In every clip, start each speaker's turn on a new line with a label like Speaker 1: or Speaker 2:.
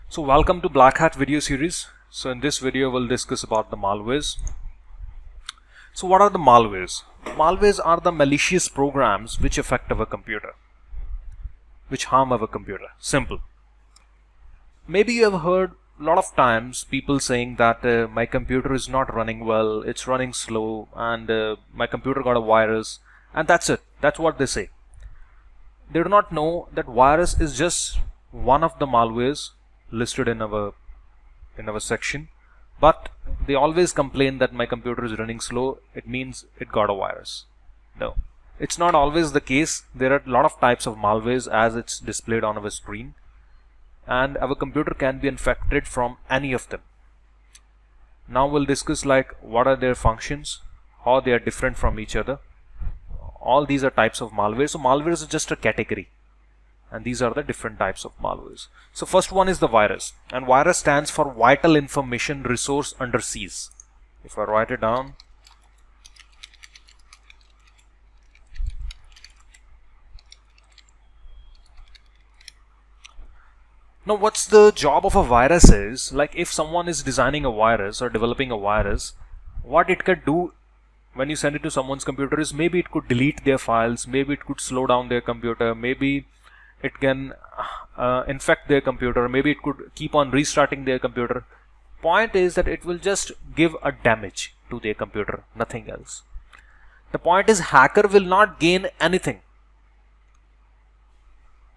Speaker 1: So welcome to Black Hat video series. So in this video we'll discuss about the malwares. So what are the malwares? Malwares are the malicious programs which affect our computer, which harm our computer. Simple. Maybe you have heard a lot of times people saying that my computer is not running well, it's running slow, and my computer got a virus, and that's it. That's what they say. They do not know that virus is just one of the malwares listed in our section, but they always complain that my computer is running slow, it means it got a virus. No, it's not always the case. There are a lot of types of malwares as it's displayed on our screen, and our computer can be infected from any of them. Now we'll discuss like what are their functions, how they are different from each other. All these are types of malware. So malware is just a category, and these are the different types of malwares. So first one is the virus, and virus stands for vital information resource under siege. If I write it down, now what's the job of a virus is, like if someone is designing a virus or developing a virus, what it could do when you send it to someone's computer is maybe it could delete their files, maybe it could slow down their computer, maybe it can infect their computer, maybe it could keep on restarting their computer. Point is that it will just give a damage to their computer, nothing else. The point is hacker will not gain anything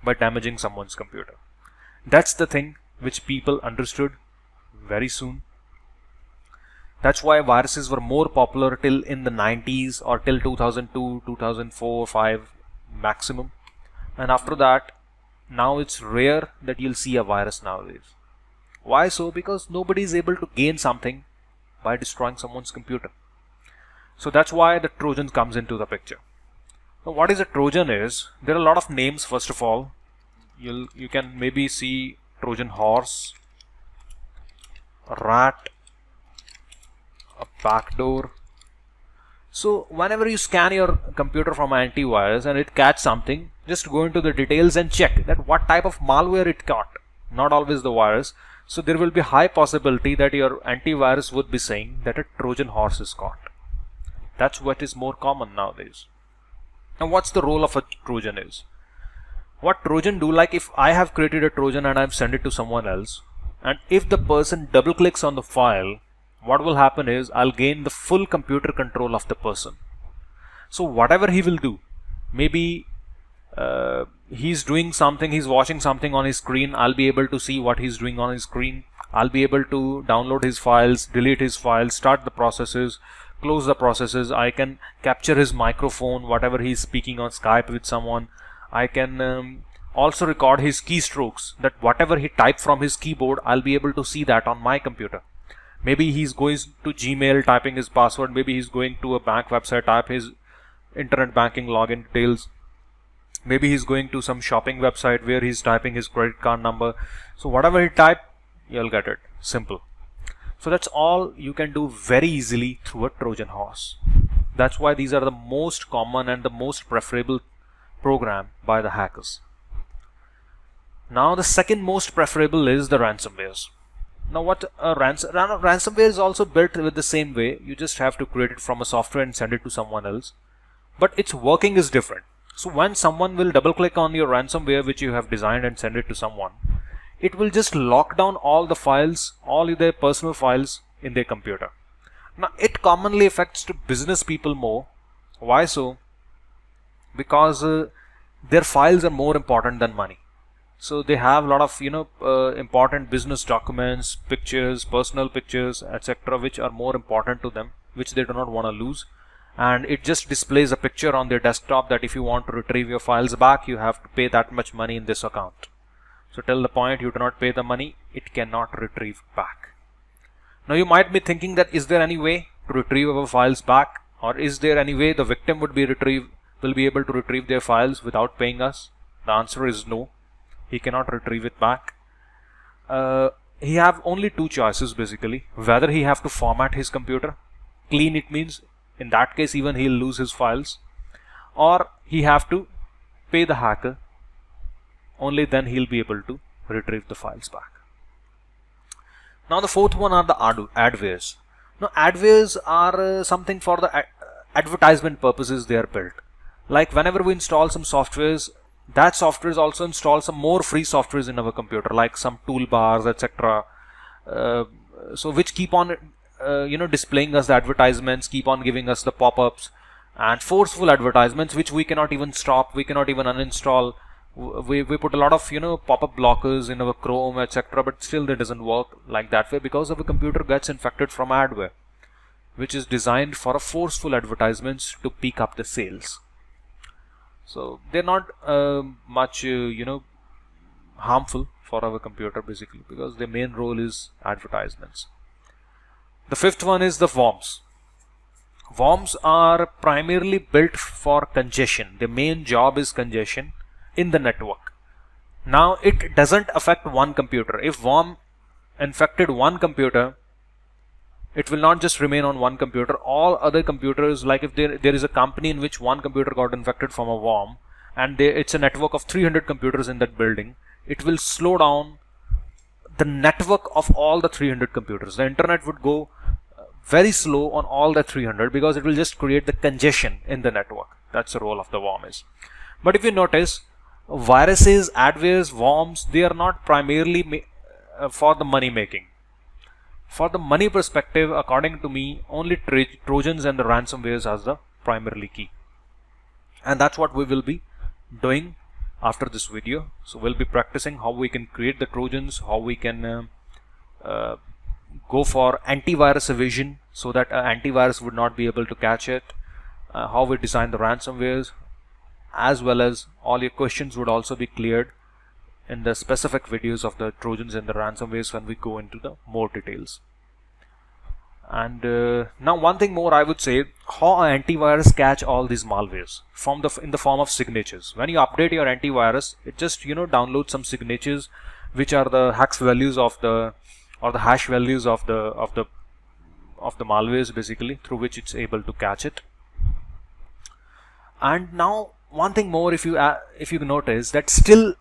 Speaker 1: by damaging someone's computer. That's the thing which people understood very soon. That's why viruses were more popular till in the 90s or till 2002, 2004, 5 maximum. And after that, now it's rare that you'll see a virus nowadays. Why so? Because nobody is able to gain something by destroying someone's computer. So that's why the Trojan comes into the picture. Now what is a Trojan is, there are a lot of names. First of all, you can maybe see Trojan horse, a rat, a backdoor. So whenever you scan your computer from antivirus and it catch something, just go into the details and check that what type of malware it caught, not always the virus. So there will be high possibility that your antivirus would be saying that a Trojan horse is caught. That's what is more common nowadays. Now what's the role of a Trojan is? What Trojan do, like if I have created a Trojan and I've sent it to someone else, and if the person double clicks on the file, what will happen is I'll gain the full computer control of the person. So whatever he will do, maybe he's doing something, he's watching something on his screen, I'll be able to see what he's doing on his screen. I'll be able to download his files, delete his files, start the processes, close the processes. I can capture his microphone, whatever he's speaking on Skype with someone. I can also record his keystrokes, that whatever he typed from his keyboard, I'll be able to see that on my computer. Maybe he's going to Gmail, typing his password. Maybe he's going to a bank website, type his internet banking login details. Maybe he's going to some shopping website where he's typing his credit card number. So whatever he type, you'll get it. Simple. So that's all you can do very easily through a Trojan horse. That's why these are the most common and the most preferable program by the hackers. Now the second most preferable is the ransomwares. Now what a ransomware is also built with the same way. You just have to create it from a software and send it to someone else, but its working is different. So when someone will double click on your ransomware which you have designed and send it to someone, it will just lock down all the files, all their personal files in their computer. Now it commonly affects to business people more. Why so? Because their files are more important than money. So they have a lot of important business documents, pictures, personal pictures, etc., which are more important to them, which they do not want to lose. And it just displays a picture on their desktop that if you want to retrieve your files back, you have to pay that much money in this account. So till the point you do not pay the money, it cannot retrieve back. Now you might be thinking that is there any way to retrieve our files back, or is there any way the victim will be able to retrieve their files without paying us? The answer is no. He cannot retrieve it back. He have only two choices basically. Whether he have to format his computer, clean it means, in that case even he'll lose his files, or he have to pay the hacker. Only then he'll be able to retrieve the files back. Now the fourth one are the adwares. Now adwares are something for the advertisement purposes they are built. Like whenever we install some softwares, that softwares also install some more free softwares in our computer, like some toolbars, etc. So which keep on displaying us the advertisements, keep on giving us the pop-ups and forceful advertisements which we cannot even stop, we cannot even uninstall. We put a lot of pop-up blockers in our Chrome, etc., but still that doesn't work like that way because our computer gets infected from adware, which is designed for a forceful advertisements to pick up the sales. So they're not much harmful for our computer basically, because their main role is advertisements. The fifth one is the worms. Worms are primarily built for congestion. The main job is congestion in the network. Now it doesn't affect one computer. If worm infected one computer, it will not just remain on one computer. All other computers, like if there is a company in which one computer got infected from a worm and it's a network of 300 computers in that building, it will slow down the network of all the 300 computers. The internet would go very slow on all the 300 because it will just create the congestion in the network. That's the role of the worm is. But if you notice, viruses, adwares, worms, they are not primarily for the money making. For the money perspective, according to me, only Trojans and the ransomwares are the primarily key. And that's what we will be doing after this video. So we'll be practicing how we can create the Trojans, how we can go for antivirus evasion so that antivirus would not be able to catch it, how we design the ransomwares, as well as all your questions would also be cleared in the specific videos of the Trojans and the ransomwares when we go into the more details. And now one thing more I would say, how an antivirus catch all these malwares in the form of signatures. When you update your antivirus, it just downloads some signatures which are the hex values of the hash values of the malwares basically, through which it's able to catch it. And now one thing more, if you notice that still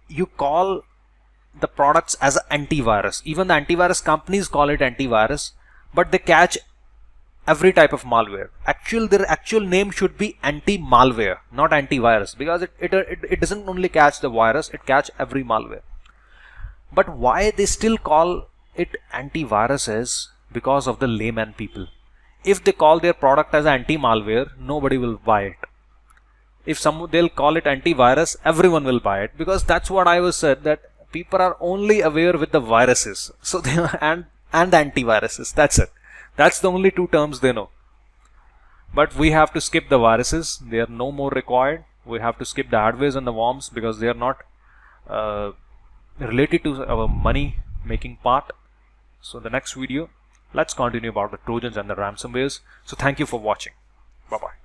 Speaker 1: you call the products as an antivirus. Even the antivirus companies call it antivirus, but they catch every type of malware. Their actual name should be anti-malware, not antivirus, because it doesn't only catch the virus, it catch every malware. But why they still call it antivirus is because of the layman people. If they call their product as anti-malware, nobody will buy it. If they'll call it antivirus, everyone will buy it, because that's what I was said, that people are only aware with the viruses, so they and the antiviruses. That's it. That's the only two terms they know. But we have to skip the viruses; they are no more required. We have to skip the adwares and the worms because they are not related to our money making part. So the next video, let's continue about the Trojans and the ransomwares. So thank you for watching. Bye bye.